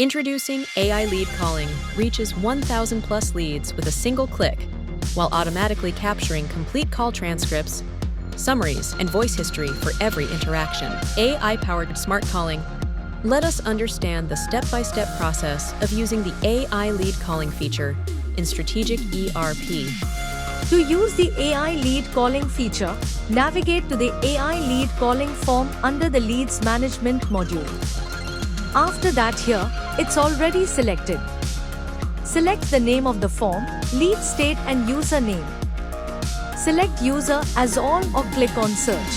Introducing AI Lead Calling reaches 1,000 plus leads with a single click, while automatically capturing complete call transcripts, summaries, and voice history for every interaction. AI-powered smart calling. Let us understand the step-by-step process of using the AI Lead Calling feature in Strategic ERP. To use the AI Lead Calling feature, navigate to the AI Lead Calling form under the Leads Management module. After that, here, it's already selected. Select the name of the form, lead state and user name. Select user as all or click on search.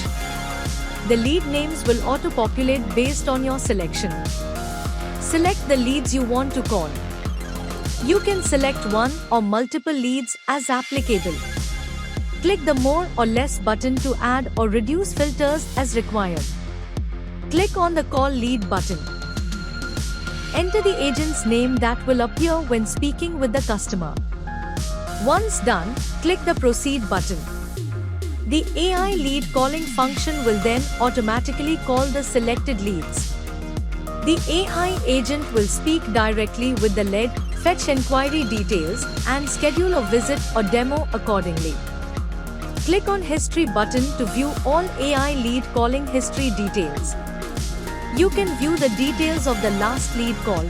The lead names will auto-populate based on your selection. Select the leads you want to call. You can select one or multiple leads as applicable. Click the more or less button to add or reduce filters as required. Click on the Call Lead button. Enter the agent's name that will appear when speaking with the customer. Once done, click the Proceed button. The AI Lead Calling function will then automatically call the selected leads. The AI agent will speak directly with the lead, fetch inquiry details, and schedule a visit or demo accordingly. Click on History button to view all AI Lead Calling history details. You can view the details of the last lead call.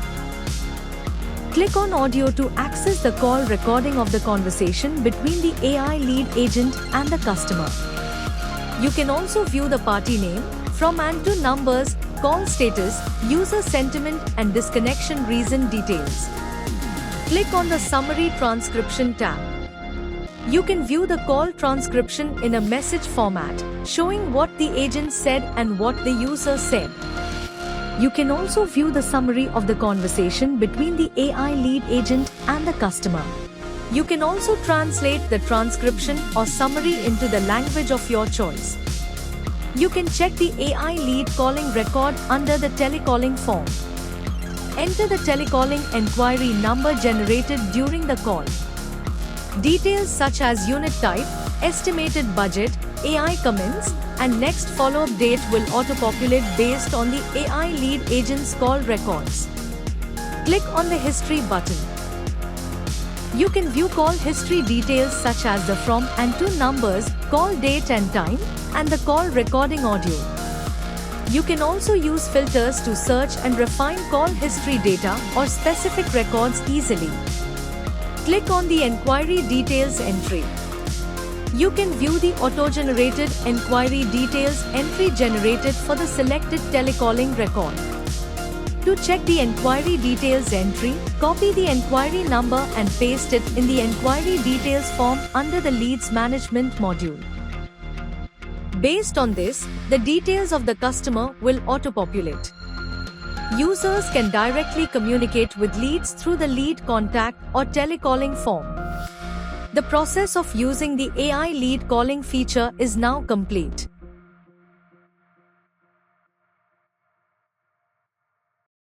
Click on Audio to access the call recording of the conversation between the AI lead agent and the customer. You can also view the party name, from and to numbers, call status, user sentiment, and disconnection reason details. Click on the Summary Transcription tab. You can view the call transcription in a message format, showing what the agent said and what the user said. You can also view the summary of the conversation between the AI lead agent and the customer. You can also translate the transcription or summary into the language of your choice. You can check the AI lead calling record under the telecalling form. Enter the telecalling enquiry number generated during the call. Details such as unit type, estimated budget, AI comments, and next follow-up date will auto-populate based on the AI lead agent's call records. Click on the History button. You can view call history details such as the from and to numbers, call date and time, and the call recording audio. You can also use filters to search and refine call history data or specific records easily. Click on the Enquiry Details entry. You can view the auto-generated enquiry details entry generated for the selected telecalling record. To check the enquiry details entry, copy the enquiry number and paste it in the Enquiry Details form under the Leads Management module. Based on this, the details of the customer will auto-populate. Users can directly communicate with leads through the lead contact or telecalling form. The process of using the AI Lead Calling feature is now complete.